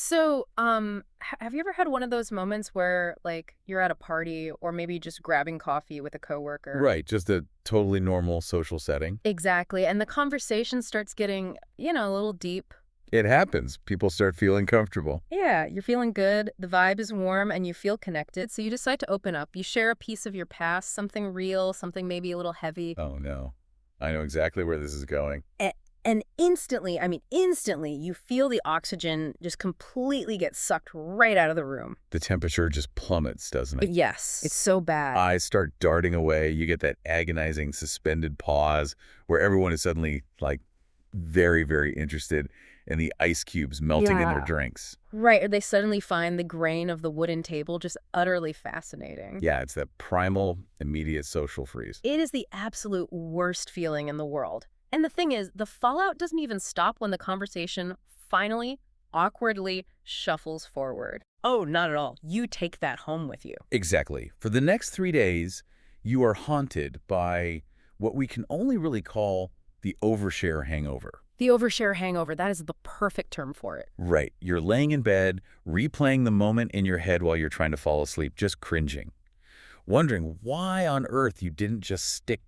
So, have you ever had one of those moments where, like, you're at a party or maybe just grabbing coffee with a coworker? Right, just a totally normal social setting. Exactly. And the conversation starts getting, a little deep. It happens. People start feeling comfortable. Yeah, you're feeling good, the vibe is warm, and you feel connected. So you decide to open up. You share a piece of your past, something real, something maybe a little heavy. Oh, no. I know exactly where this is going. A- And instantly, instantly, you feel the oxygen just completely get sucked right out of the room. The temperature just plummets, doesn't it? Yes, it's so bad. Eyes start darting away. You get that agonizing suspended pause where everyone is suddenly, like, very, very interested in the ice cubes melting in their Yeah. drinks. Right, or they suddenly find the grain of the wooden table just utterly fascinating. Yeah, it's that primal, immediate social freeze. It is the absolute worst feeling in the world. And the thing is, the fallout doesn't even stop when the conversation finally, awkwardly shuffles forward. Oh, not at all. You take that home with you. Exactly. For the next 3 days, you are haunted by what we can only really call the overshare hangover. The overshare hangover, that is the perfect term for it. Right. You're laying in bed, replaying the moment in your head while you're trying to fall asleep, just cringing, wondering why on earth you didn't just stick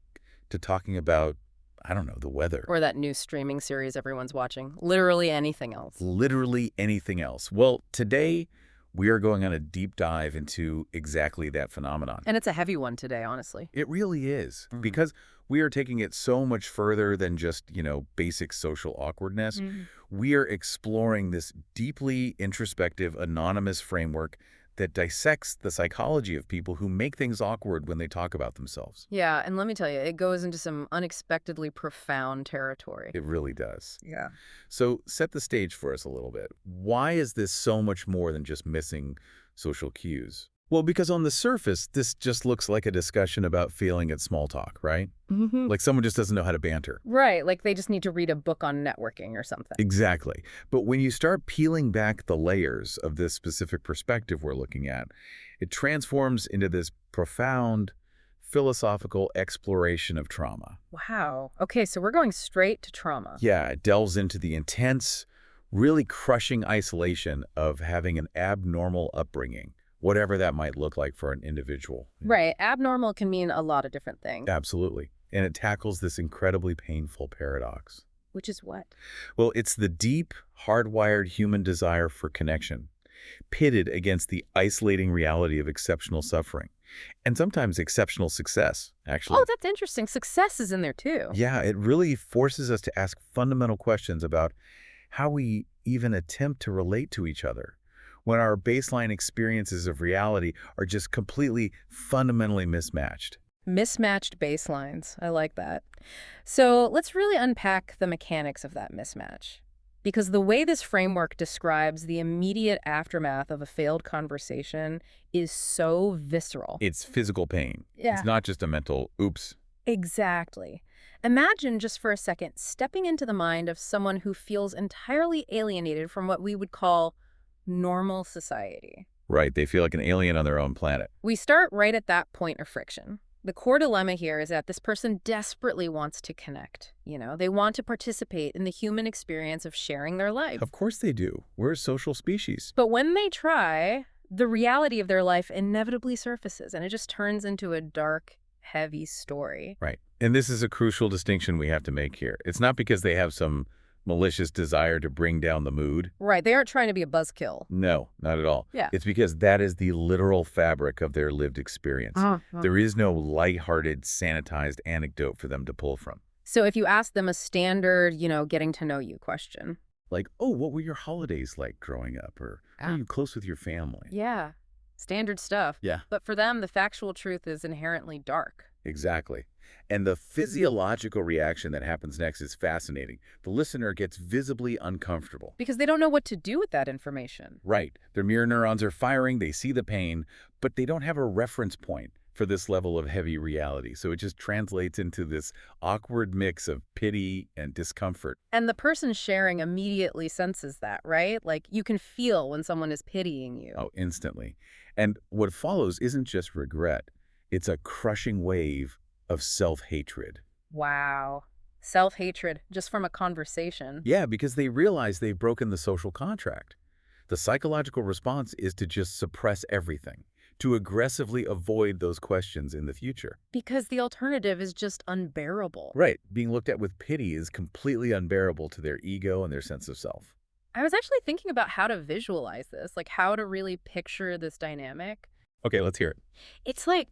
to talking about, I don't know, the weather. Or that new streaming series everyone's watching. Literally anything else. Literally anything else. Well, today we are going on a deep dive into exactly that phenomenon. And it's a heavy one today, honestly. It really is, Mhm. because we are taking it so much further than just, basic social awkwardness. Mhm. We are exploring this deeply introspective, anonymous framework that dissects the psychology of people who make things awkward when they talk about themselves. Yeah, and let me tell you, it goes into some unexpectedly profound territory. It really does. Yeah. So set the stage for us a little bit. Why is this so much more than just missing social cues? Well, because on the surface, this just looks like a discussion about failing at small talk, right? Hmm. Like someone just doesn't know how to banter. Right, like they just need to read a book on networking or something. Exactly. But when you start peeling back the layers of this specific perspective we're looking at, it transforms into this profound philosophical exploration of trauma. Wow. Okay, so we're going straight to trauma. Yeah, it delves into the intense, really crushing isolation of having an abnormal upbringing, whatever that might look like for an individual. Right, abnormal can mean a lot of different things. Absolutely. And it tackles this incredibly painful paradox. Which is what? Well, it's the deep, hardwired human desire for connection, pitted against the isolating reality of exceptional suffering, and sometimes exceptional success, actually. Oh, that's interesting. Success is in there too. Yeah, it really forces us to ask fundamental questions about how we even attempt to relate to each other when our baseline experiences of reality are just completely, fundamentally mismatched. Mismatched baselines. I like that. So let's really unpack the mechanics of that mismatch. Because the way this framework describes the immediate aftermath of a failed conversation is so visceral. It's physical pain. Yeah. It's not just a mental, oops. Exactly. Imagine just for a second stepping into the mind of someone who feels entirely alienated from what we would call normal society. Right, they feel like an alien on their own planet. We start right at that point of friction. The core dilemma here is that this person desperately wants to connect. They want to participate in the human experience of sharing their life. Of course they do. We're a social species. But when they try, the reality of their life inevitably surfaces, and it just turns into a dark, heavy story. Right. And this is a crucial distinction we have to make here. It's not because they have some malicious desire to bring down the mood. Right, they aren't trying to be a buzzkill. No, not at all. Yeah. It's because that is the literal fabric of their lived experience. There is no lighthearted, sanitized anecdote for them to pull from. So if you ask them a standard, getting to know you question. Like, oh, what were your holidays like growing up? Or are Ah. you close with your family? Yeah, standard stuff. Yeah. But for them, the factual truth is inherently dark. Exactly. And the physiological reaction that happens next is fascinating. The listener gets visibly uncomfortable. Because they don't know what to do with that information. Right. Their mirror neurons are firing, they see the pain, but they don't have a reference point for this level of heavy reality. So it just translates into this awkward mix of pity and discomfort. And the person sharing immediately senses that, right? Like you can feel when someone is pitying you. Oh, instantly. And what follows isn't just regret. It's a crushing wave of self-hatred. Wow. Self-hatred just from a conversation. Yeah, because they realize they've broken the social contract. The psychological response is to just suppress everything, to aggressively avoid those questions in the future. Because the alternative is just unbearable. Right. Being looked at with pity is completely unbearable to their ego and their sense of self. I was actually thinking about how to visualize this, like how to really picture this dynamic. Okay, let's hear it. It's like,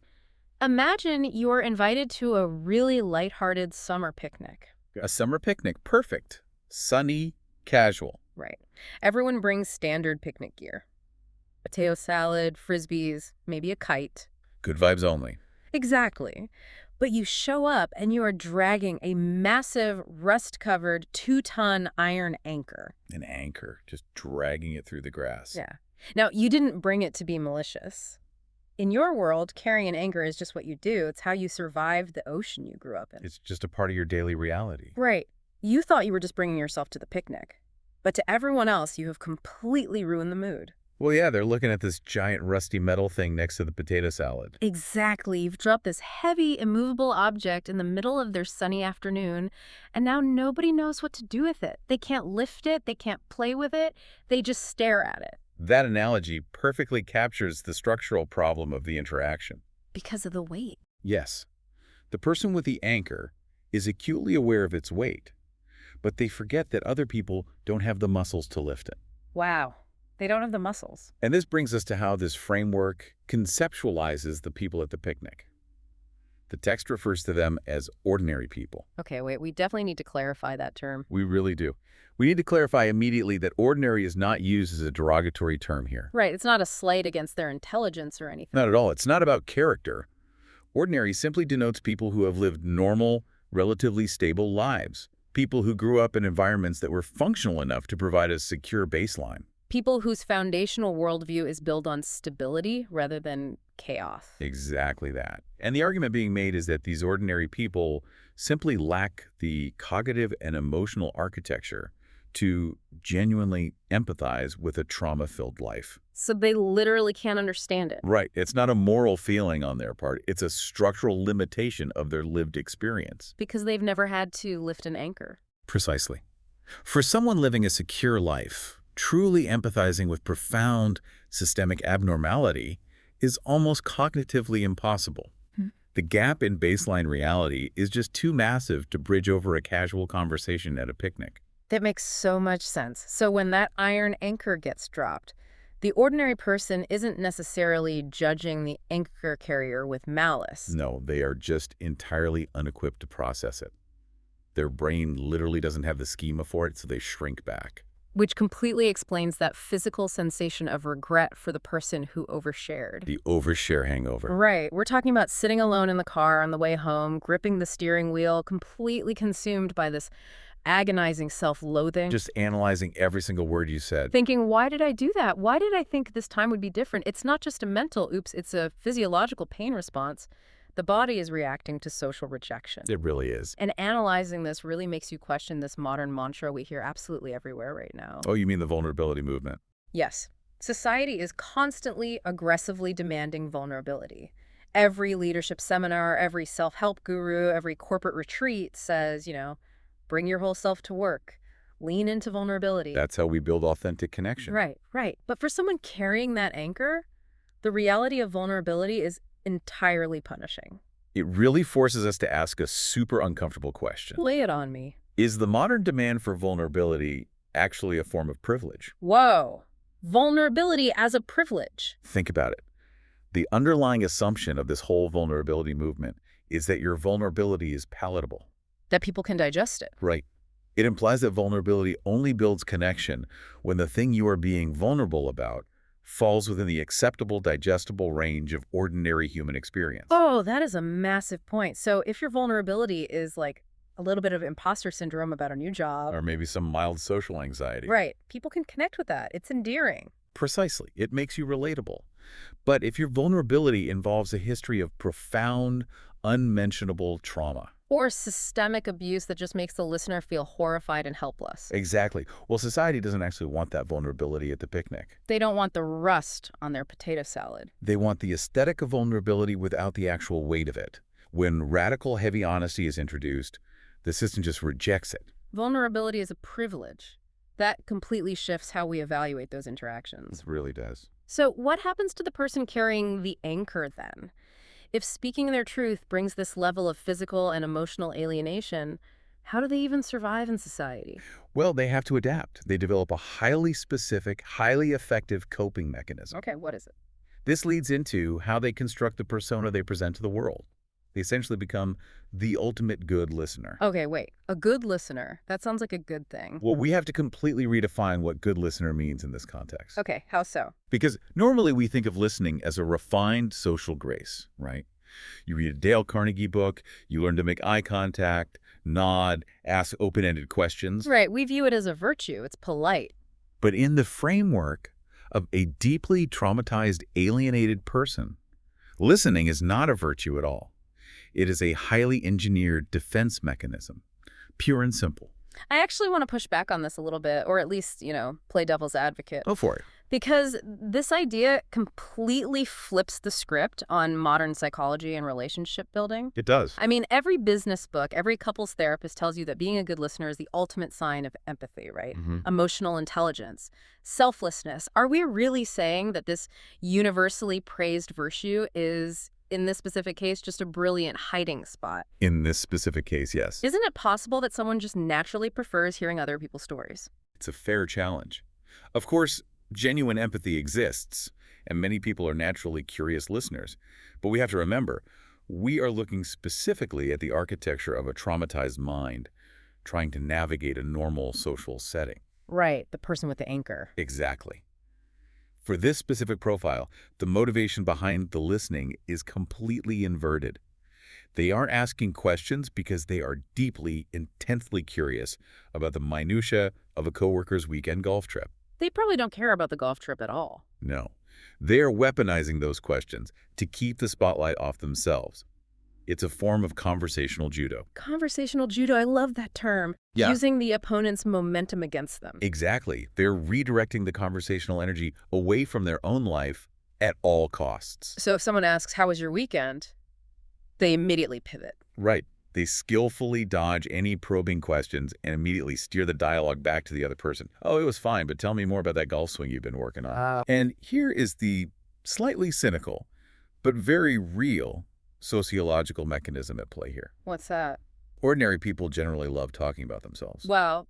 imagine you're invited to a really lighthearted summer picnic. A summer picnic. Perfect. Sunny, casual. Right. Everyone brings standard picnic gear. Potato salad, frisbees, maybe a kite. Good vibes only. Exactly. But you show up and you are dragging a massive, rust-covered 2-ton iron anchor. An anchor, just dragging it through the grass. Yeah. Now, you didn't bring it to be malicious. In your world, carrying an anchor is just what you do. It's how you survived the ocean you grew up in. It's just a part of your daily reality. Right. You thought you were just bringing yourself to the picnic. But to everyone else, you have completely ruined the mood. Well, yeah, they're looking at this giant rusty metal thing next to the potato salad. Exactly. You've dropped this heavy, immovable object in the middle of their sunny afternoon, and now nobody knows what to do with it. They can't lift it. They can't play with it. They just stare at it. That analogy perfectly captures the structural problem of the interaction. Because of the weight. Yes, the person with the anchor is acutely aware of its weight, but they forget that other people don't have the muscles to lift it. Wow. They don't have the muscles. And this brings us to how this framework conceptualizes the people at the picnic. The text refers to them as ordinary people. Okay, wait, we definitely need to clarify that term. We really do. We need to clarify immediately that ordinary is not used as a derogatory term here. Right, it's not a slight against their intelligence or anything. Not at all. It's not about character. Ordinary simply denotes people who have lived normal, relatively stable lives. People who grew up in environments that were functional enough to provide a secure baseline. People whose foundational worldview is built on stability rather than chaos. Exactly that. And the argument being made is that these ordinary people simply lack the cognitive and emotional architecture to genuinely empathize with a trauma-filled life. So they literally can't understand it. Right. It's not a moral feeling on their part. It's a structural limitation of their lived experience. Because they've never had to lift an anchor. Precisely. For someone living a secure life, truly empathizing with profound systemic abnormality is almost cognitively impossible. The gap in baseline reality is just too massive to bridge over a casual conversation at a picnic. That makes so much sense. So when that iron anchor gets dropped, the ordinary person isn't necessarily judging the anchor carrier with malice. No, they are just entirely unequipped to process it. Their brain literally doesn't have the schema for it, so they shrink back. Which completely explains that physical sensation of regret for the person who overshared. The overshare hangover. Right. We're talking about sitting alone in the car on the way home, gripping the steering wheel, completely consumed by this agonizing self-loathing. Just analyzing every single word you said. Thinking, why did I do that? Why did I think this time would be different? It's not just a mental oops, it's a physiological pain response. The body is reacting to social rejection. It really is. And analyzing this really makes you question this modern mantra we hear absolutely everywhere right now. Oh, you mean the vulnerability movement? Yes. Society is constantly, aggressively demanding vulnerability. Every leadership seminar, every self-help guru, every corporate retreat says, bring your whole self to work. Lean into vulnerability. That's how we build authentic connection. Right, right. But for someone carrying that anchor, the reality of vulnerability is entirely punishing. It really forces us to ask a super uncomfortable question. Lay it on me. Is the modern demand for vulnerability actually a form of privilege? Whoa. Vulnerability as a privilege. Think about it. The underlying assumption of this whole vulnerability movement is that your vulnerability is palatable. That people can digest it. Right. It implies that vulnerability only builds connection when the thing you are being vulnerable about falls within the acceptable, digestible range of ordinary human experience. Oh, that is a massive point. So if your vulnerability is like a little bit of imposter syndrome about a new job. Or maybe some mild social anxiety. Right. People can connect with that. It's endearing. Precisely. It makes you relatable. But if your vulnerability involves a history of profound, unmentionable trauma. Or systemic abuse that just makes the listener feel horrified and helpless. Exactly. Well, society doesn't actually want that vulnerability at the picnic. They don't want the rust on their potato salad. They want the aesthetic of vulnerability without the actual weight of it. When radical, heavy honesty is introduced, the system just rejects it. Vulnerability is a privilege. That completely shifts how we evaluate those interactions. It really does. So what happens to the person carrying the anchor then? If speaking their truth brings this level of physical and emotional alienation, how do they even survive in society? Well, they have to adapt. They develop a highly specific, highly effective coping mechanism. Okay, what is it? This leads into how they construct the persona they present to the world. They essentially become the ultimate good listener. Okay, wait. A good listener. That sounds like a good thing. Well, we have to completely redefine what good listener means in this context. Okay, how so? Because normally we think of listening as a refined social grace, right? You read a Dale Carnegie book, you learn to make eye contact, nod, ask open-ended questions. Right, we view it as a virtue. It's polite. But in the framework of a deeply traumatized, alienated person, listening is not a virtue at all. It is a highly engineered defense mechanism, pure and simple. I actually want to push back on this a little bit, or at least, play devil's advocate. Go for it. Because this idea completely flips the script on modern psychology and relationship building. It does. I mean, every business book, every couples therapist tells you that being a good listener is the ultimate sign of empathy, right? Emotional intelligence, selflessness. Are we really saying that this universally praised virtue is, in this specific case, just a brilliant hiding spot? In this specific case, yes. Isn't it possible that someone just naturally prefers hearing other people's stories? It's a fair challenge. Of course, genuine empathy exists, and many people are naturally curious listeners. But we have to remember, we are looking specifically at the architecture of a traumatized mind, trying to navigate a normal social setting. Right, the person with the anchor. Exactly. For this specific profile, the motivation behind the listening is completely inverted. They aren't asking questions because they are deeply, intensely curious about the minutia of a coworker's weekend golf trip. They probably don't care about the golf trip at all. No. They are weaponizing those questions to keep the spotlight off themselves. It's a form of conversational judo. Conversational judo, I love that term. Yeah. Using the opponent's momentum against them. Exactly. They're redirecting the conversational energy away from their own life at all costs. So if someone asks, how was your weekend? They immediately pivot. Right. They skillfully dodge any probing questions and immediately steer the dialogue back to the other person. Oh, it was fine, but tell me more about that golf swing you've been working on. And here is the slightly cynical, but very real sociological mechanism at play here. What's that? Ordinary people generally love talking about themselves. Well,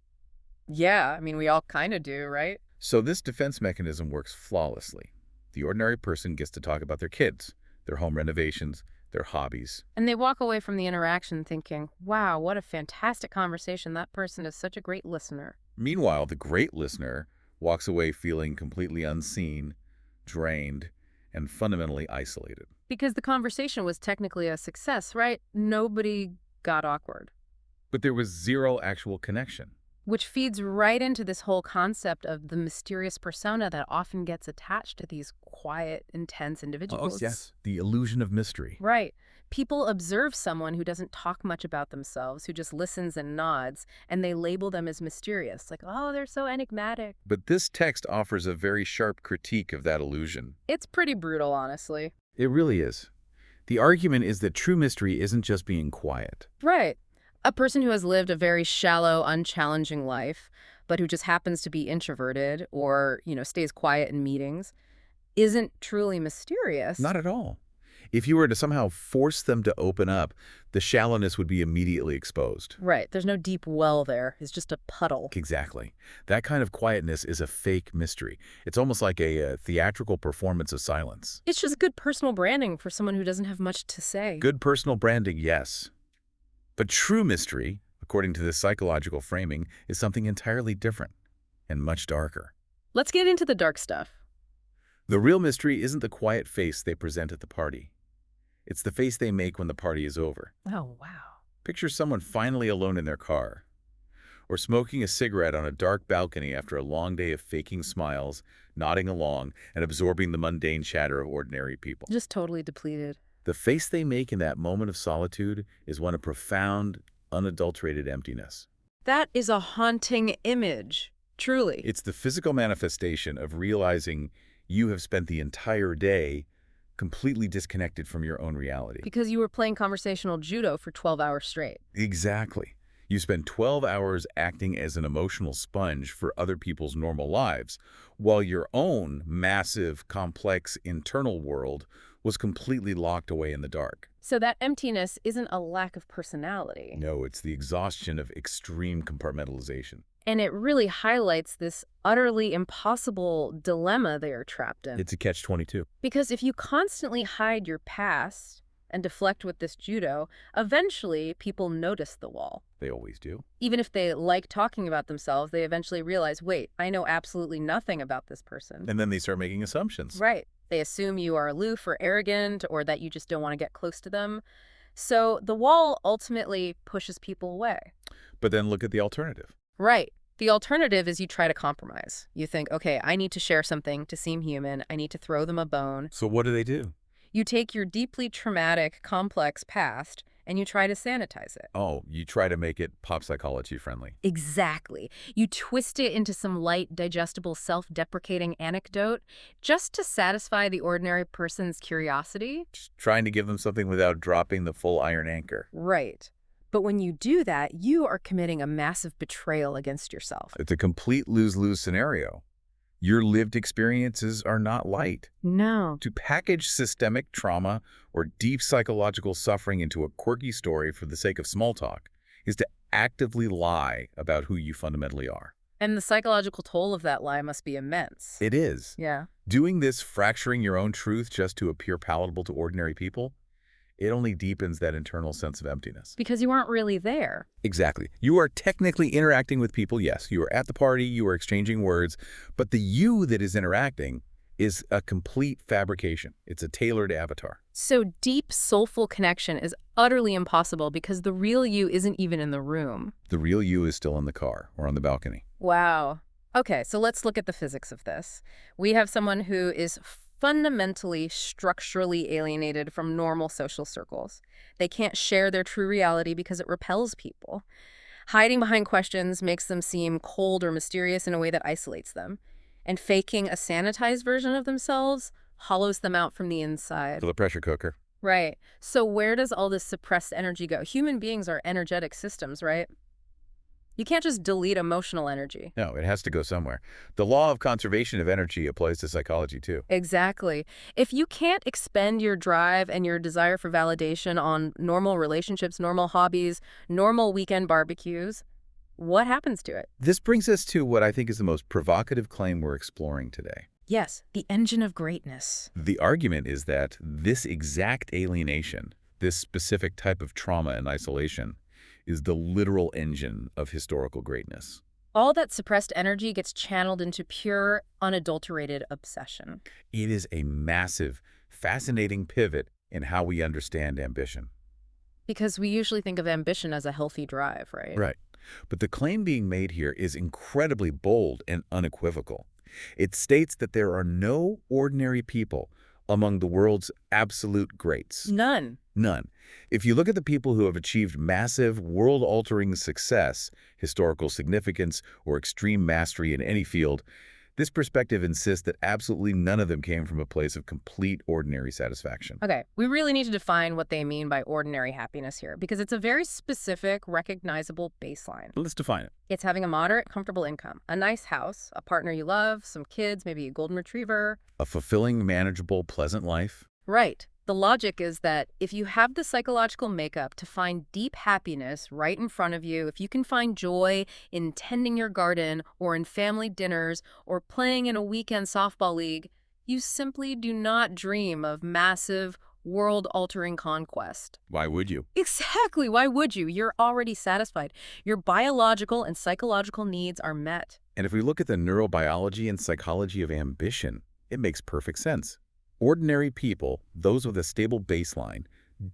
yeah, I mean, we all kind of do, right? So this defense mechanism works flawlessly. The ordinary person gets to talk about their kids, their home renovations, their hobbies. And they walk away from the interaction thinking, wow, what a fantastic conversation. That person is such a great listener. Meanwhile, the great listener walks away feeling completely unseen, drained, and fundamentally isolated. Because the conversation was technically a success, right? Nobody got awkward. But there was zero actual connection. Which feeds right into this whole concept of the mysterious persona that often gets attached to these quiet, intense individuals. Oh, yes. The illusion of mystery. Right. People observe someone who doesn't talk much about themselves, who just listens and nods, and they label them as mysterious. Like, oh, they're so enigmatic. But this text offers a very sharp critique of that illusion. It's pretty brutal, honestly. It really is. The argument is that true mystery isn't just being quiet. Right. A person who has lived a very shallow, unchallenging life, but who just happens to be introverted or, stays quiet in meetings, isn't truly mysterious. Not at all. If you were to somehow force them to open up, the shallowness would be immediately exposed. Right. There's no deep well there. It's just a puddle. Exactly. That kind of quietness is a fake mystery. It's almost like a theatrical performance of silence. It's just good personal branding for someone who doesn't have much to say. Good personal branding, yes. But true mystery, according to this psychological framing, is something entirely different and much darker. Let's get into the dark stuff. The real mystery isn't the quiet face they present at the party. It's the face they make when the party is over. Oh, wow. Picture someone finally alone in their car, or smoking a cigarette on a dark balcony after a long day of faking smiles, nodding along, and absorbing the mundane chatter of ordinary people. Just totally depleted. The face they make in that moment of solitude is one of profound, unadulterated emptiness. That is a haunting image, truly. It's the physical manifestation of realizing you have spent the entire day completely disconnected from your own reality. Because you were playing conversational judo for 12 hours straight. Exactly. You spend 12 hours acting as an emotional sponge for other people's normal lives, while your own massive, complex internal world was completely locked away in the dark. So that emptiness isn't a lack of personality. No, it's the exhaustion of extreme compartmentalization. And it really highlights this utterly impossible dilemma they are trapped in. It's a catch-22. Because if you constantly hide your past and deflect with this judo, eventually people notice the wall. They always do. Even if they like talking about themselves, they eventually realize, wait, I know absolutely nothing about this person. And then they start making assumptions. Right. They assume you are aloof or arrogant or that you just don't want to get close to them. So the wall ultimately pushes people away. But then look at the alternative. Right. The alternative is you try to compromise. You think, okay, I need to share something to seem human. I need to throw them a bone. So what do? You take your deeply traumatic, complex past and you try to sanitize it. Oh, you try to make it pop psychology friendly. Exactly. You twist it into some light, digestible, self-deprecating anecdote just to satisfy the ordinary person's curiosity. Just trying to give them something without dropping the full iron anchor. Right. But when you do that, you are committing a massive betrayal against yourself. It's a complete lose-lose scenario. Your lived experiences are not light. No. To package systemic trauma or deep psychological suffering into a quirky story for the sake of small talk is to actively lie about who you fundamentally are. And the psychological toll of that lie must be immense. It is. Yeah. Doing this, fracturing your own truth just to appear palatable to ordinary people, it only deepens that internal sense of emptiness. Because you aren't really there. Exactly. You are technically interacting with people, yes. You are at the party, you are exchanging words, but the you that is interacting is a complete fabrication. It's a tailored avatar. So deep, soulful connection is utterly impossible because the real you isn't even in the room. The real you is still in the car or on the balcony. Wow. Okay, so let's look at the physics of this. We have someone who is fundamentally, structurally alienated from normal social circles. They can't share their true reality because it repels people. Hiding behind questions makes them seem cold or mysterious in a way that isolates them. And faking a sanitized version of themselves hollows them out from the inside. So the pressure cooker. Right. So where does all this suppressed energy go? Human beings are energetic systems, right? You can't just delete emotional energy. No, it has to go somewhere. The law of conservation of energy applies to psychology too. Exactly. If you can't expend your drive and your desire for validation on normal relationships, normal hobbies, normal weekend barbecues, what happens to it? This brings us to what I think is the most provocative claim we're exploring today. Yes, the engine of greatness. The argument is that this exact alienation, this specific type of trauma and isolation, is the literal engine of historical greatness. All that suppressed energy gets channeled into pure, unadulterated obsession. It is a massive, fascinating pivot in how we understand ambition. Because we usually think of ambition as a healthy drive, right? Right. But the claim being made here is incredibly bold and unequivocal. It states that there are no ordinary people among the world's absolute greats. None. None. If you look at the people who have achieved massive, world-altering success, historical significance, or extreme mastery in any field, this perspective insists that absolutely none of them came from a place of complete ordinary satisfaction. Okay, we really need to define what they mean by ordinary happiness here, because it's a very specific, recognizable baseline. Let's define it. It's having a moderate, comfortable income, a nice house, a partner you love, some kids, maybe a golden retriever. A fulfilling, manageable, pleasant life. Right. The logic is that if you have the psychological makeup to find deep happiness right in front of you, if you can find joy in tending your garden or in family dinners or playing in a weekend softball league, you simply do not dream of massive, world-altering conquest. Why would you? Exactly. Why would you? You're already satisfied. Your biological and psychological needs are met. And if we look at the neurobiology and psychology of ambition, it makes perfect sense. Ordinary people, those with a stable baseline,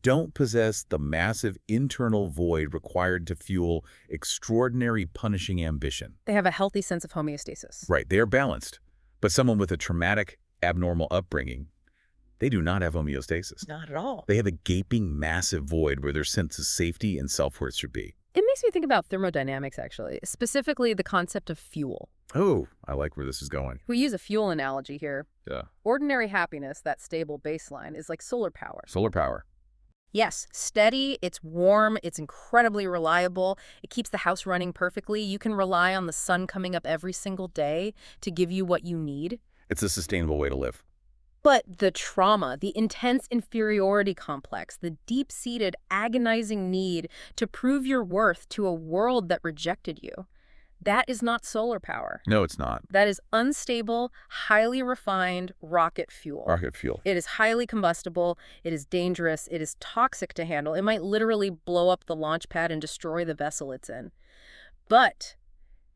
don't possess the massive internal void required to fuel extraordinary punishing ambition. They have a healthy sense of homeostasis. Right, they are balanced. But someone with a traumatic, abnormal upbringing, they do not have homeostasis. Not at all. They have a gaping, massive void where their sense of safety and self-worth should be. It makes me think about thermodynamics, actually, specifically the concept of fuel. Oh, I like where this is going. We use a fuel analogy here. Yeah. Ordinary happiness, that stable baseline, is like solar power. Solar power. Yes, steady, it's warm, it's incredibly reliable, it keeps the house running perfectly. You can rely on the sun coming up every single day to give you what you need. It's a sustainable way to live. But the trauma, the intense inferiority complex, the deep-seated agonizing need to prove your worth to a world that rejected you, that is not solar power. No, it's not. That is unstable, highly refined rocket fuel. Rocket fuel. It is highly combustible, it is dangerous, it is toxic to handle. It might literally blow up the launch pad and destroy the vessel it's in. But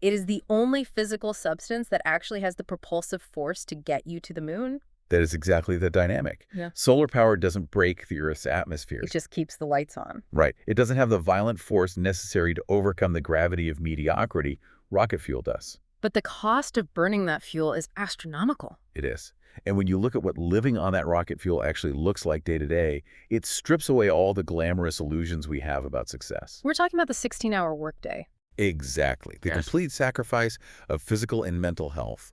it is the only physical substance that actually has the propulsive force to get you to the moon. That is exactly the dynamic. Yeah. Solar power doesn't break the Earth's atmosphere. It just keeps the lights on. Right. It doesn't have the violent force necessary to overcome the gravity of mediocrity. Rocket fuel does. But the cost of burning that fuel is astronomical. It is. And when you look at what living on that rocket fuel actually looks like day to day, it strips away all the glamorous illusions we have about success. We're talking about the 16-hour workday. Exactly. The Yes. complete sacrifice of physical and mental health.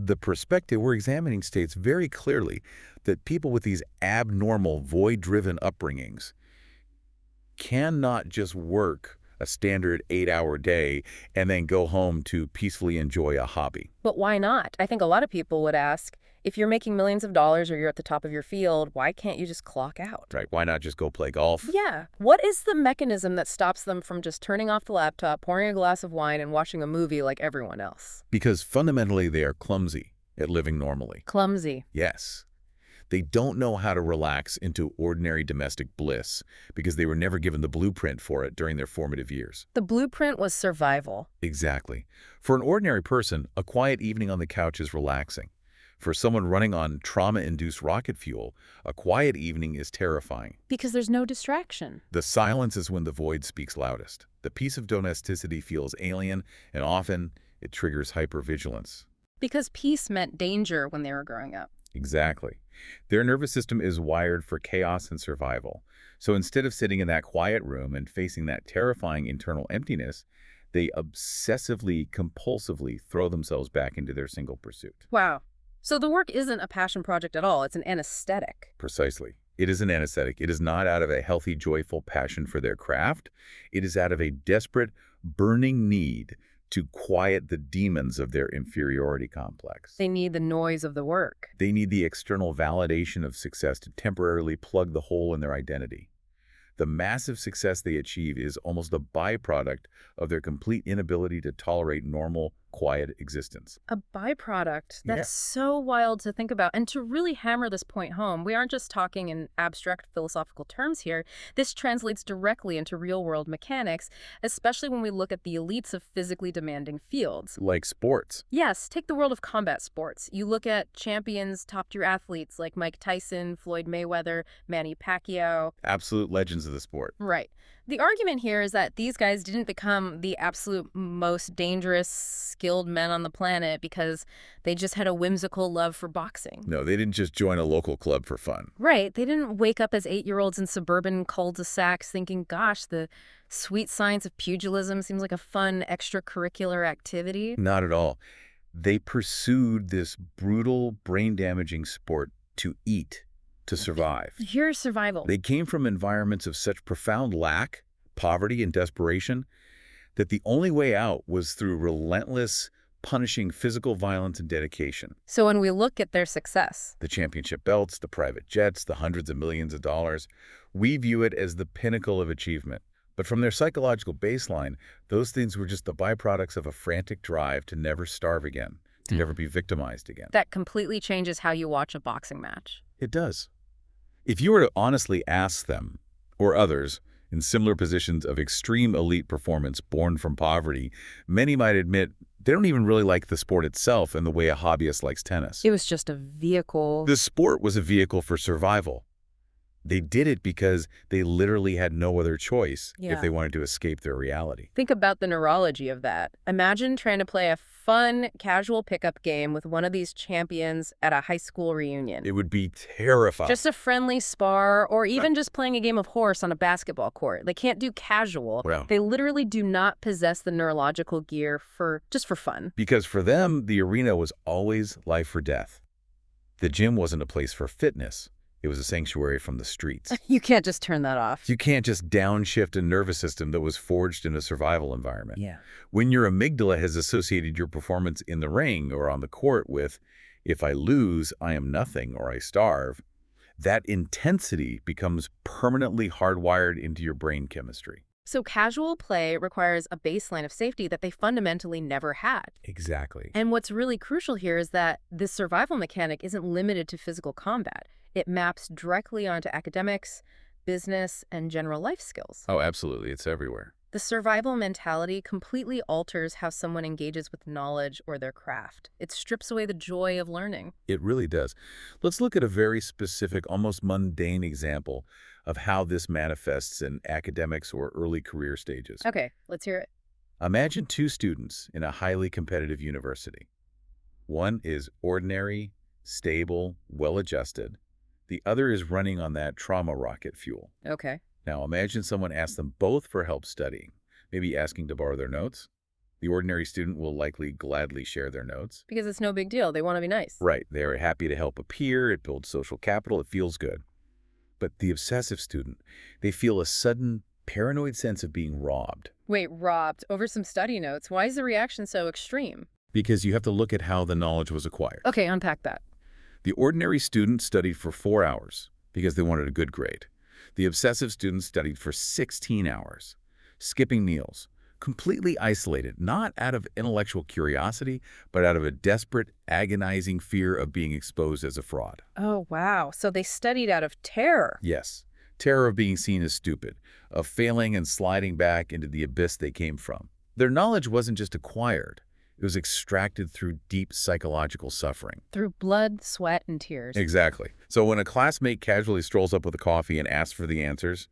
The perspective we're examining states very clearly that people with these abnormal, void-driven upbringings cannot just work a standard 8-hour day and then go home to peacefully enjoy a hobby. But why not? I think a lot of people would ask, if you're making millions of dollars or you're at the top of your field, why can't you just clock out? Right? Why not just go play golf? Yeah. What is the mechanism that stops them from just turning off the laptop, pouring a glass of wine, and watching a movie like everyone else? Because fundamentally they are clumsy at living normally. Clumsy. Yes. They don't know how to relax into ordinary domestic bliss because they were never given the blueprint for it during their formative years. The blueprint was survival. Exactly. For an ordinary person, a quiet evening on the couch is relaxing. For someone running on trauma-induced rocket fuel, a quiet evening is terrifying. Because there's no distraction. The silence is when the void speaks loudest. The peace of domesticity feels alien, and often it triggers hypervigilance. Because peace meant danger when they were growing up. Exactly. Their nervous system is wired for chaos and survival. So instead of sitting in that quiet room and facing that terrifying internal emptiness, they obsessively, compulsively throw themselves back into their single pursuit. Wow. So the work isn't a passion project at all. It's an anesthetic. Precisely. It is an anesthetic. It is not out of a healthy, joyful passion for their craft. It is out of a desperate, burning need to quiet the demons of their inferiority complex. They need the noise of the work. They need the external validation of success to temporarily plug the hole in their identity. The massive success they achieve is almost a byproduct of their complete inability to tolerate normal, quiet existence. A byproduct. Yeah. That's so wild to think about. And to really hammer this point home, we aren't just talking in abstract philosophical terms here. This translates directly into real-world mechanics, especially when we look at the elites of physically demanding fields. Like sports. Yes, take the world of combat sports. You look at champions, top-tier athletes like Mike Tyson, Floyd Mayweather, Manny Pacquiao. Absolute legends of the sport. Right. The argument here is that these guys didn't become the absolute most dangerous, skilled men on the planet because they just had a whimsical love for boxing. No, they didn't just join a local club for fun. Right. They didn't wake up as 8-year-olds in suburban cul-de-sacs thinking, gosh, the sweet science of pugilism seems like a fun extracurricular activity. Not at all. They pursued this brutal, brain-damaging sport to eat, to survive. Pure survival. They came from environments of such profound lack, poverty, and desperation that the only way out was through relentless, punishing physical violence and dedication. So when we look at their success, The championship belts, the private jets, the hundreds of millions of dollars, we view it as the pinnacle of achievement. But from their psychological baseline, those things were just the byproducts of a frantic drive to never starve again, to never be victimized again. that completely changes how you watch a boxing match. It does. If you were to honestly ask them, or others, in similar positions of extreme elite performance born from poverty, many might admit they don't even really like the sport itself in the way a hobbyist likes tennis. It was just a vehicle. The sport was a vehicle for survival. They did it because they literally had no other choice if Yeah. they wanted to escape their reality. Think about the neurology of that. Imagine trying to play a fun, casual pickup game with one of these champions at a high school reunion. It would be terrifying. Just a friendly spar, or even just playing a game of horse on a basketball court. They can't do casual. Well. They literally do not possess the neurological gear just for fun. Because for them, the arena was always life or death. The gym wasn't a place for fitness. It was a sanctuary from the streets. You can't just turn that off. You can't just downshift a nervous system that was forged in a survival environment. Yeah. When your amygdala has associated your performance in the ring or on the court with, if I lose, I am nothing or I starve, that intensity becomes permanently hardwired into your brain chemistry. So casual play requires a baseline of safety that they fundamentally never had. Exactly. And what's really crucial here is that this survival mechanic isn't limited to physical combat. It maps directly onto academics, business, and general life skills. Oh, absolutely. It's everywhere. The survival mentality completely alters how someone engages with knowledge or their craft. It strips away the joy of learning. It really does. Let's look at a very specific, almost mundane example of how this manifests in academics or early career stages. Okay, let's hear it. Imagine two students in a highly competitive university. One is ordinary, stable, well-adjusted. The other is running on that trauma rocket fuel. Okay. Now imagine someone asks them both for help studying, maybe asking to borrow their notes. The ordinary student will likely gladly share their notes. Because it's no big deal. They want to be nice. Right. They are happy to help a peer. It builds social capital. It feels good. But the obsessive student, they feel a sudden paranoid sense of being robbed. Wait, robbed over some study notes. Why is the reaction so extreme? Because you have to look at how the knowledge was acquired. Okay, unpack that. The ordinary student studied for 4 hours because they wanted a good grade. The obsessive student studied for 16 hours, skipping meals, completely isolated, not out of intellectual curiosity, but out of a desperate, agonizing fear of being exposed as a fraud. Oh, wow. So they studied out of terror. Yes, terror of being seen as stupid, of failing and sliding back into the abyss they came from. Their knowledge wasn't just acquired. It was extracted through deep psychological suffering. Through blood, sweat, and tears. Exactly. So when a classmate casually strolls up with a coffee and asks for the answers,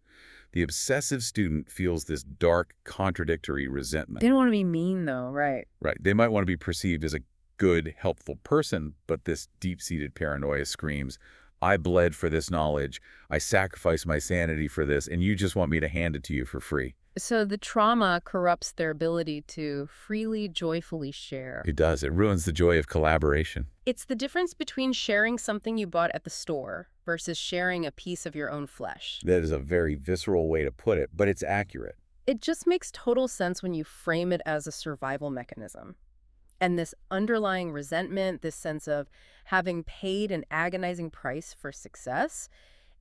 the obsessive student feels this dark, contradictory resentment. They don't want to be mean, though, right? Right. They might want to be perceived as a good, helpful person, but this deep-seated paranoia screams, I bled for this knowledge, I sacrificed my sanity for this, and you just want me to hand it to you for free. So the trauma corrupts their ability to freely, joyfully share. It does. It ruins the joy of collaboration. It's the difference between sharing something you bought at the store versus sharing a piece of your own flesh. That is a very visceral way to put it, but it's accurate. It just makes total sense when you frame it as a survival mechanism. And this underlying resentment, this sense of having paid an agonizing price for success,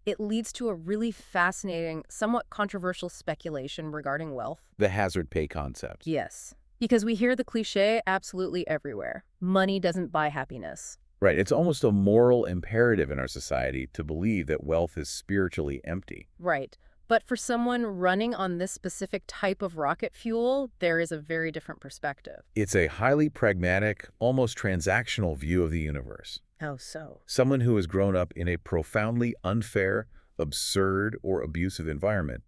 it leads to a really fascinating, somewhat controversial speculation regarding wealth. The hazard pay concept. Yes, because we hear the cliche absolutely everywhere. Money doesn't buy happiness. Right. It's almost a moral imperative in our society to believe that wealth is spiritually empty. Right. But for someone running on this specific type of rocket fuel, there is a very different perspective. It's a highly pragmatic, almost transactional view of the universe. How so? Someone who has grown up in a profoundly unfair, absurd, or abusive environment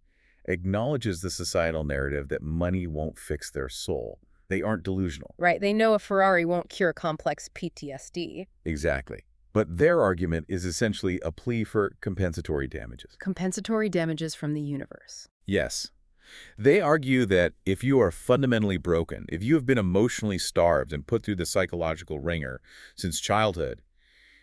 acknowledges the societal narrative that money won't fix their soul. They aren't delusional. Right. They know a Ferrari won't cure complex PTSD. Exactly. But their argument is essentially a plea for compensatory damages. Compensatory damages from the universe. Yes. They argue that if you are fundamentally broken, if you have been emotionally starved and put through the psychological ringer since childhood,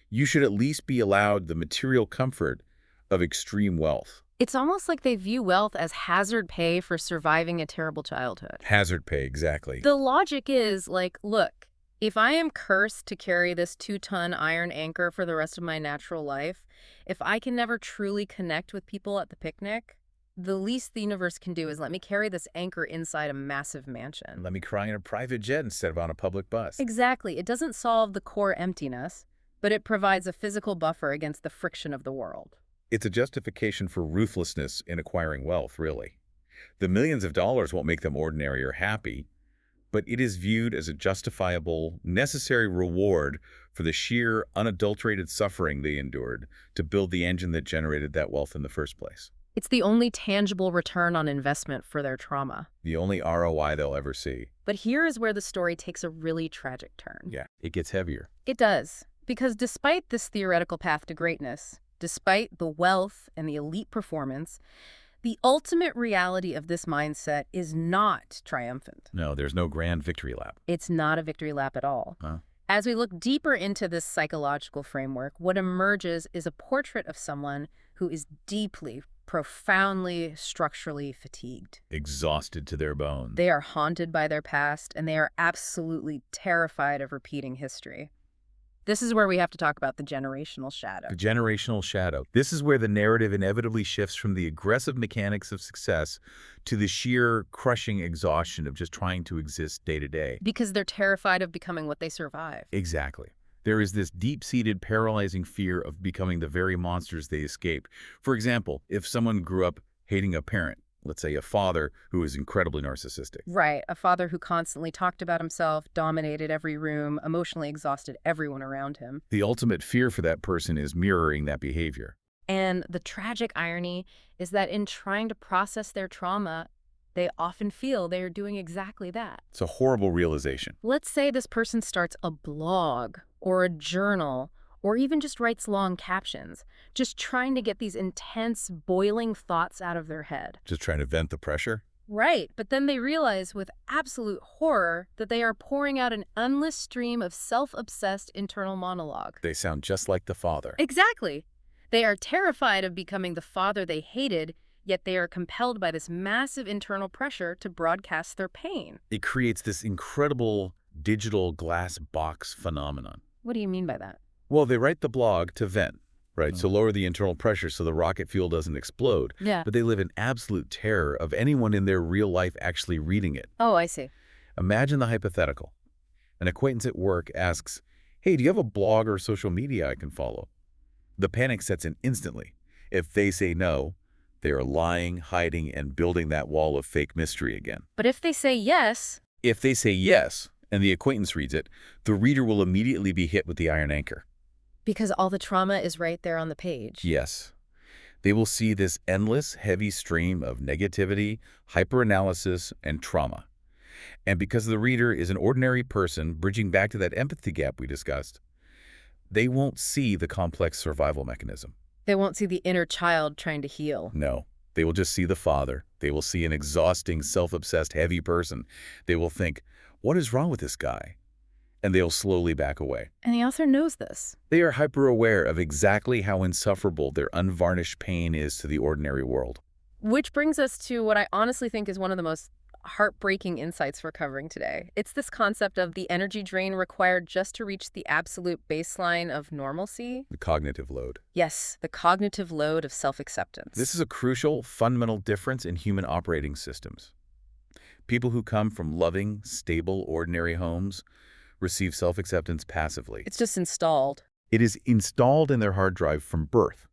you should at least be allowed the material comfort of extreme wealth. It's almost like they view wealth as hazard pay for surviving a terrible childhood. Hazard pay, exactly. The logic is like, look, if I am cursed to carry this 2-ton iron anchor for the rest of my natural life, if I can never truly connect with people at the picnic, the least the universe can do is let me carry this anchor inside a massive mansion. Let me cry in a private jet instead of on a public bus. Exactly. It doesn't solve the core emptiness, but it provides a physical buffer against the friction of the world. It's a justification for ruthlessness in acquiring wealth, really. The millions of dollars won't make them ordinary or happy, but it is viewed as a justifiable, necessary reward for the sheer, unadulterated suffering they endured to build the engine that generated that wealth in the first place. It's the only tangible return on investment for their trauma. The only ROI they'll ever see. But here is where the story takes a really tragic turn. Yeah, it gets heavier. It does, because despite this theoretical path to greatness, despite the wealth and the elite performance, the ultimate reality of this mindset is not triumphant. No, there's no grand victory lap. It's not a victory lap at all. Huh? As we look deeper into this psychological framework, what emerges is a portrait of someone who is deeply, profoundly, structurally fatigued. Exhausted to their bones. They are haunted by their past, and they are absolutely terrified of repeating history. This is where we have to talk about the generational shadow. The generational shadow. This is where the narrative inevitably shifts from the aggressive mechanics of success to the sheer crushing exhaustion of just trying to exist day to day. Because they're terrified of becoming what they survive. Exactly. There is this deep-seated, paralyzing fear of becoming the very monsters they escape. For example, if someone grew up hating a parent, let's say a father who is incredibly narcissistic. Right, a father who constantly talked about himself, dominated every room, emotionally exhausted everyone around him. The ultimate fear for that person is mirroring that behavior. And the tragic irony is that in trying to process their trauma, they often feel they are doing exactly that. It's a horrible realization. Let's say this person starts a blog or a journal or even just writes long captions, just trying to get these intense, boiling thoughts out of their head. Just trying to vent the pressure? Right, but then they realize with absolute horror that they are pouring out an endless stream of self-obsessed internal monologue. They sound just like the father. Exactly. They are terrified of becoming the father they hated, yet they are compelled by this massive internal pressure to broadcast their pain. It creates this incredible digital glass box phenomenon. What do you mean by that? Well, they write the blog to vent, right? So lower the internal pressure so the rocket fuel doesn't explode. Yeah. But they live in absolute terror of anyone in their real life actually reading it. Oh, I see. Imagine the hypothetical. An acquaintance at work asks, "Hey, do you have a blog or social media I can follow?" The panic sets in instantly. If they say no, they are lying, hiding, and building that wall of fake mystery again. But if they say yes, If they say yes, and the acquaintance reads it, the reader will immediately be hit with the iron anchor. because all the trauma is right there on the page. Yes. They will see this endless, heavy stream of negativity, hyperanalysis, and trauma. And because the reader is an ordinary person bridging back to that empathy gap we discussed, they won't see the complex survival mechanism. They won't see the inner child trying to heal. No. They will just see the father. They will see an exhausting, self-obsessed, heavy person. They will think, what is wrong with this guy? And they'll slowly back away. And the author knows this. They are hyper-aware of exactly how insufferable their unvarnished pain is to the ordinary world. Which brings us to what I honestly think is one of the most heartbreaking insights we're covering today. It's this concept of the energy drain required just to reach the absolute baseline of normalcy. The cognitive load. Yes, the cognitive load of self-acceptance. This is a crucial, fundamental difference in human operating systems. People who come from loving, stable, ordinary homes receive self-acceptance passively. It's just installed. It is installed in their hard drive from birth.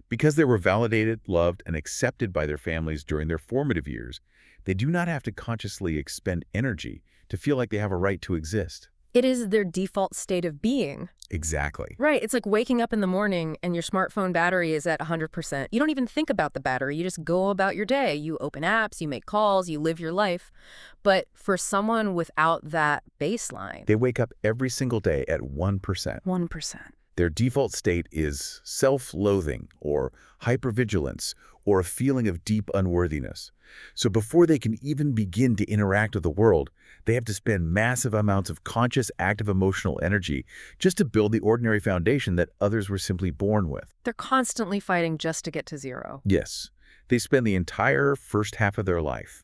Because they were validated, loved, and accepted by their families during their formative years, they do not have to consciously expend energy to feel like they have a right to exist. It is their default state of being. Exactly. Right. It's like waking up in the morning and your smartphone battery is at 100%. You don't even think about the battery. You just go about your day. You open apps, you make calls, you live your life. But for someone without that baseline, They wake up every single day at 1%. 1%. Their default state is self-loathing or hypervigilance or a feeling of deep unworthiness. So before they can even begin to interact with the world, they have to spend massive amounts of conscious, active emotional energy just to build the ordinary foundation that others were simply born with. They're constantly fighting just to get to zero. Yes, they spend the entire first half of their life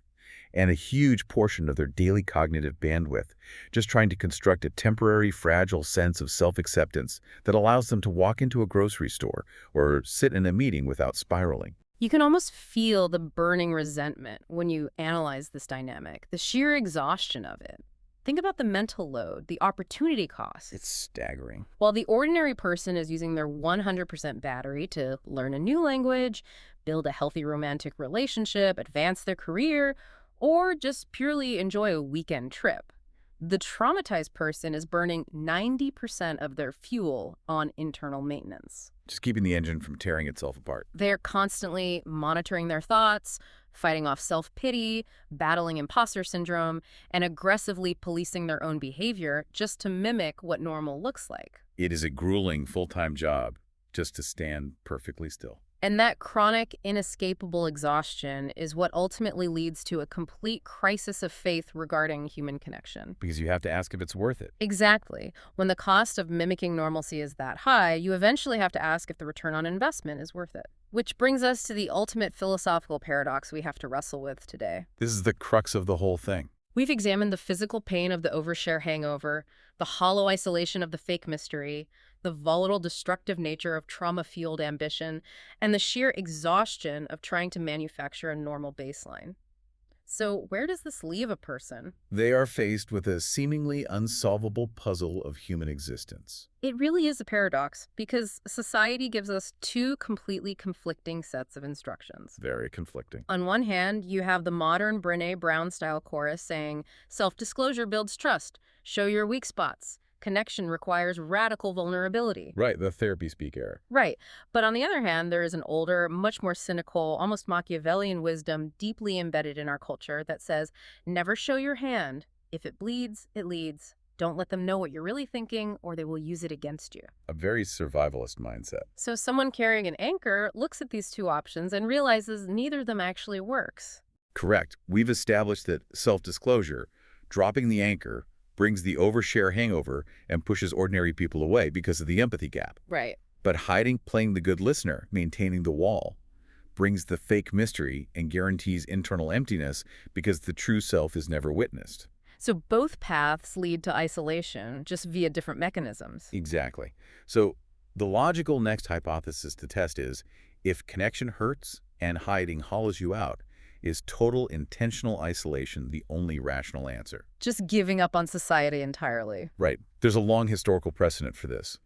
and a huge portion of their daily cognitive bandwidth just trying to construct a temporary, fragile sense of self-acceptance that allows them to walk into a grocery store or sit in a meeting without spiraling. You can almost feel the burning resentment when you analyze this dynamic, the sheer exhaustion of it. Think about the mental load, the opportunity cost. It's staggering. While the ordinary person is using their 100% battery to learn a new language, build a healthy romantic relationship, advance their career, or just purely enjoy a weekend trip, the traumatized person is burning 90% of their fuel on internal maintenance. Just keeping the engine from tearing itself apart. They're constantly monitoring their thoughts, fighting off self-pity, battling imposter syndrome, and aggressively policing their own behavior just to mimic what normal looks like. It is a grueling full-time job just to stand perfectly still. And that chronic, inescapable exhaustion is what ultimately leads to a complete crisis of faith regarding human connection. Because you have to ask if it's worth it. Exactly. When the cost of mimicking normalcy is that high, you eventually have to ask if the return on investment is worth it. Which brings us to the ultimate philosophical paradox we have to wrestle with today. This is the crux of the whole thing. We've examined the physical pain of the overshare hangover, the hollow isolation of the fake mystery, the volatile, destructive nature of trauma-fueled ambition, and the sheer exhaustion of trying to manufacture a normal baseline. So where does this leave a person? They are faced with a seemingly unsolvable puzzle of human existence. It really is a paradox, because society gives us two completely conflicting sets of instructions. Very conflicting. On one hand, you have the modern Brené Brown-style chorus saying, self-disclosure builds trust, show your weak spots, connection requires radical vulnerability. Right, the therapy speak era. Right. But on the other hand, there is an older, much more cynical, almost Machiavellian wisdom deeply embedded in our culture that says, never show your hand. If it bleeds, it leads. Don't let them know what you're really thinking, or they will use it against you. A very survivalist mindset. So someone carrying an anchor looks at these two options and realizes neither of them actually works. Correct. We've established that self-disclosure, dropping the anchor, brings the overshare hangover and pushes ordinary people away because of the empathy gap. Right. But hiding, playing the good listener, maintaining the wall, brings the fake mystery and guarantees internal emptiness because the true self is never witnessed. So both paths lead to isolation, just via different mechanisms. Exactly. So the logical next hypothesis to test is, if connection hurts and hiding hollows you out, is total intentional isolation the only rational answer? Just giving up on society entirely. Right. There's a long historical precedent for this.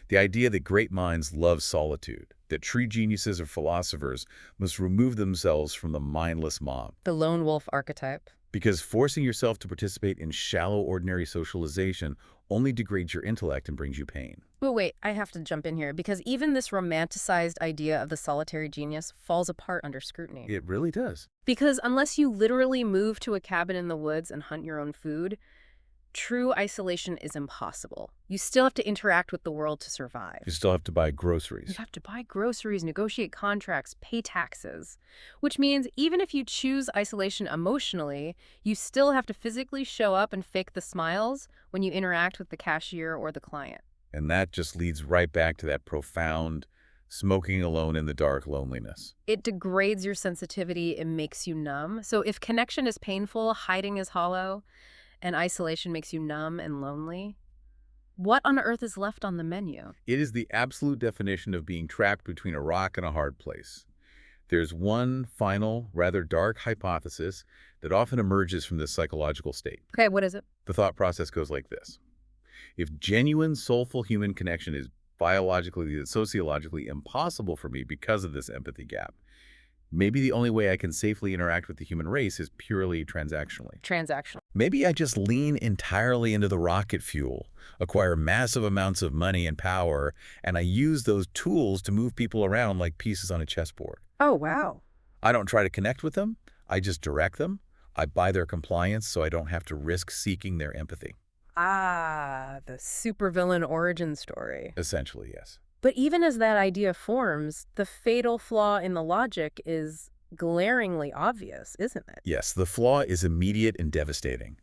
The idea that great minds love solitude, that true geniuses or philosophers must remove themselves from the mindless mob. The lone wolf archetype. Because forcing yourself to participate in shallow, ordinary socialization only degrades your intellect and brings you pain. But wait, I have to jump in here, because even this romanticized idea of the solitary genius falls apart under scrutiny. It really does. Because unless you literally move to a cabin in the woods and hunt your own food, true isolation is impossible. You still have to interact with the world to survive. You still have to buy You groceries. have to buy groceries, negotiate contracts, pay taxes. Which means even if you choose isolation emotionally, you still have to physically show up and fake the smiles when you interact with the cashier or the client. And that just leads right back to that profound, smoking alone in the dark loneliness. It degrades your sensitivity, it makes you numb. So if connection is painful, hiding is hollow, and isolation makes you numb and lonely, what on earth is left on the menu? It is the absolute definition of being trapped between a rock and a hard place. There's one final, rather dark hypothesis that often emerges from this psychological state. Okay, what is it? The thought process goes like this. If genuine, soulful human connection is biologically and sociologically impossible for me because of this empathy gap, maybe the only way I can safely interact with the human race is purely transactionally. Transactional. Maybe I just lean entirely into the rocket fuel, acquire massive amounts of money and power, and I use those tools to move people around like pieces on a chessboard. Oh, wow. I don't try to connect with them. I just direct them. I buy their compliance so I don't have to risk seeking their empathy. Ah, the supervillain origin story. Essentially, yes. But even as that idea forms, the fatal flaw in the logic is glaringly obvious, isn't it? Yes, the flaw is immediate and devastating.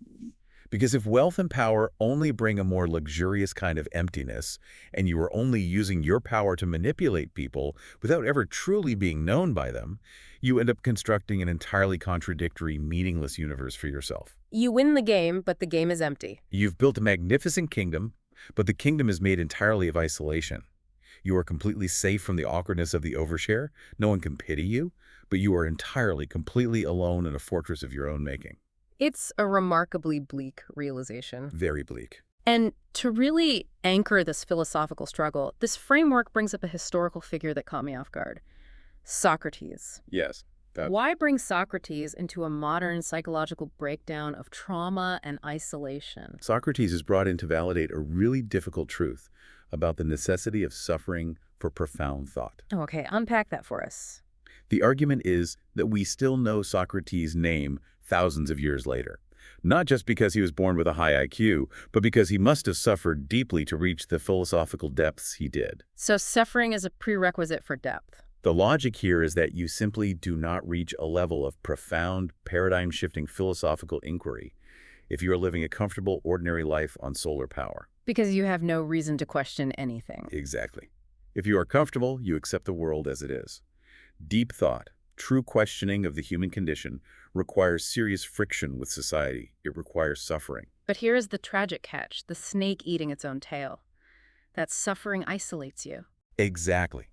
Because if wealth and power only bring a more luxurious kind of emptiness, and you are only using your power to manipulate people without ever truly being known by them, you end up constructing an entirely contradictory, meaningless universe for yourself. You win the game, but the game is empty. You've built a magnificent kingdom, but the kingdom is made entirely of isolation. You are completely safe from the awkwardness of the overshare. No one can pity you, but you are entirely, completely alone in a fortress of your own making. It's a remarkably bleak realization. Very bleak. And to really anchor this philosophical struggle, this framework brings up a historical figure that caught me off guard. Socrates. Yes. Why bring Socrates into a modern psychological breakdown of trauma and isolation? Socrates is brought in to validate a really difficult truth about the necessity of suffering for profound thought. Okay, unpack that for us. The argument is that we still know Socrates' name thousands of years later, not just because he was born with a high IQ, but because he must have suffered deeply to reach the philosophical depths he did. So suffering is a prerequisite for depth. The logic here is that you simply do not reach a level of profound, paradigm-shifting philosophical inquiry if you are living a comfortable, ordinary life on solar power. Because you have no reason to question anything. Exactly. If you are comfortable, you accept the world as it is. Deep thought, true questioning of the human condition requires serious friction with society. It requires suffering. But here is the tragic catch, the snake eating its own tail. That suffering isolates you. Exactly.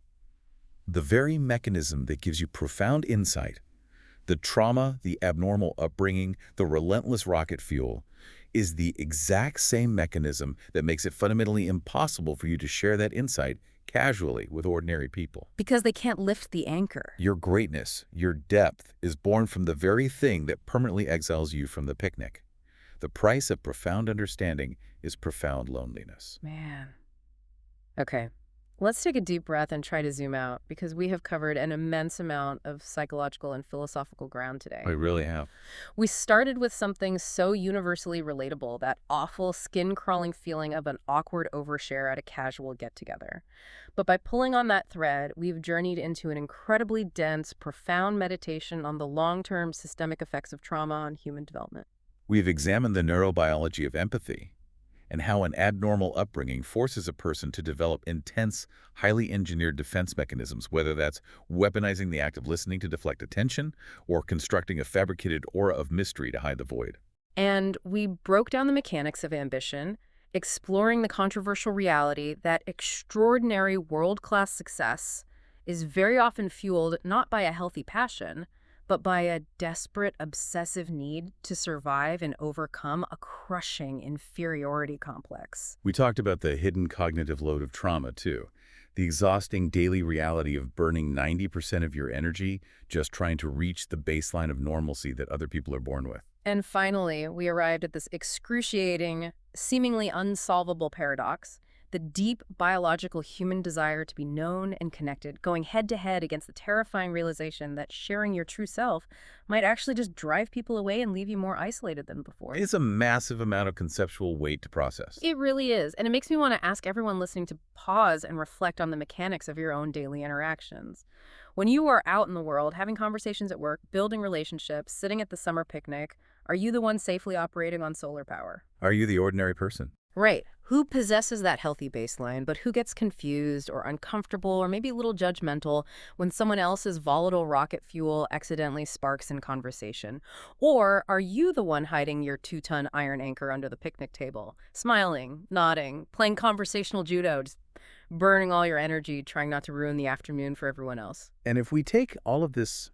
The very mechanism that gives you profound insight, the trauma, the abnormal upbringing, the relentless rocket fuel, is the exact same mechanism that makes it fundamentally impossible for you to share that insight casually with ordinary people. Because they can't lift the anchor. Your greatness, your depth, is born from the very thing that permanently exiles you from the picnic. The price of profound understanding is profound loneliness. Man. Okay. Let's take a deep breath and try to zoom out, because we have covered an immense amount of psychological and philosophical ground today. I really have. We started with something so universally relatable, that awful skin-crawling feeling of an awkward overshare at a casual get-together. But by pulling on that thread, we've journeyed into an incredibly dense, profound meditation on the long-term systemic effects of trauma on human development. We've examined the neurobiology of empathy and how an abnormal upbringing forces a person to develop intense, highly engineered defense mechanisms, whether that's weaponizing the act of listening to deflect attention or constructing a fabricated aura of mystery to hide the void. And we broke down the mechanics of ambition, exploring the controversial reality that extraordinary world-class success is very often fueled not by a healthy passion, but by a desperate, obsessive need to survive and overcome a crushing inferiority complex. We talked about the hidden cognitive load of trauma, too. The exhausting daily reality of burning 90% of your energy just trying to reach the baseline of normalcy that other people are born with. And finally, we arrived at this excruciating, seemingly unsolvable paradox: the deep biological human desire to be known and connected, going head-to-head against the terrifying realization that sharing your true self might actually just drive people away and leave you more isolated than before. It's a massive amount of conceptual weight to process. It really is, and it makes me want to ask everyone listening to pause and reflect on the mechanics of your own daily interactions. When you are out in the world, having conversations at work, building relationships, sitting at the summer picnic, are you the one safely operating on solar power? Are you the ordinary person? Right. Who possesses that healthy baseline, but who gets confused or uncomfortable or maybe a little judgmental when someone else's volatile rocket fuel accidentally sparks in conversation? Or are you the one hiding your 2-ton iron anchor under the picnic table, smiling, nodding, playing conversational judo, just burning all your energy, trying not to ruin the afternoon for everyone else? And if we take all of this,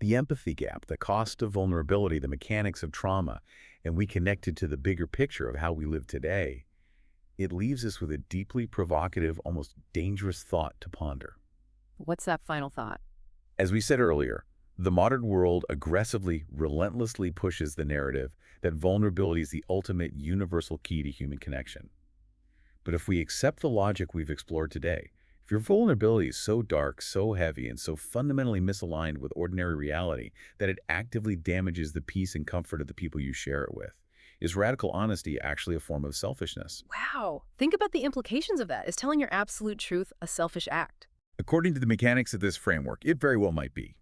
the empathy gap, the cost of vulnerability, the mechanics of trauma, and we connect it to the bigger picture of how we live today, it leaves us with a deeply provocative, almost dangerous thought to ponder. What's that final thought? As we said earlier, the modern world aggressively, relentlessly pushes the narrative that vulnerability is the ultimate universal key to human connection. But if we accept the logic we've explored today, if your vulnerability is so dark, so heavy, and so fundamentally misaligned with ordinary reality that it actively damages the peace and comfort of the people you share it with, is radical honesty actually a form of selfishness? Wow. Think about the implications of that. Is telling your absolute truth a selfish act? According to the mechanics of this framework, it very well might be.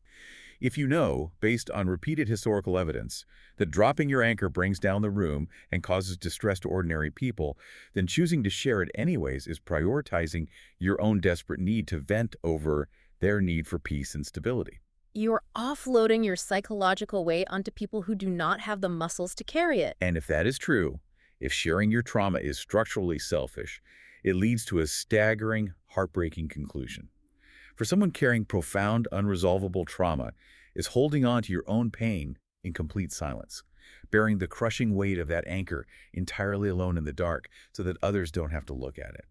If you know, based on repeated historical evidence, that dropping your anchor brings down the room and causes distress to ordinary people, then choosing to share it anyways is prioritizing your own desperate need to vent over their need for peace and stability. You're offloading your psychological weight onto people who do not have the muscles to carry it. And if that is true, if sharing your trauma is structurally selfish, it leads to a staggering, heartbreaking conclusion. For someone carrying profound, unresolvable trauma is holding on to your own pain in complete silence, bearing the crushing weight of that anchor entirely alone in the dark so that others don't have to look at it.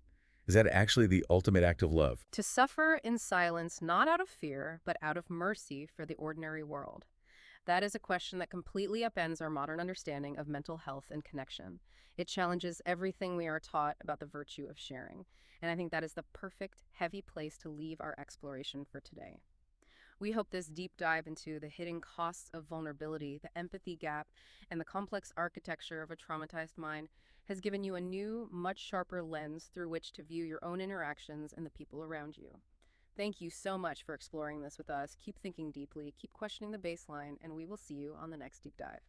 Is that actually the ultimate act of love? To suffer in silence, not out of fear, but out of mercy for the ordinary world. That is a question that completely upends our modern understanding of mental health and connection. It challenges everything we are taught about the virtue of sharing. And I think that is the perfect, heavy place to leave our exploration for today. We hope this deep dive into the hidden costs of vulnerability, the empathy gap, and the complex architecture of a traumatized mind has given you a new, much sharper lens through which to view your own interactions and the people around you. Thank you so much for exploring this with us. Keep thinking deeply, keep questioning the baseline, and we will see you on the next deep dive.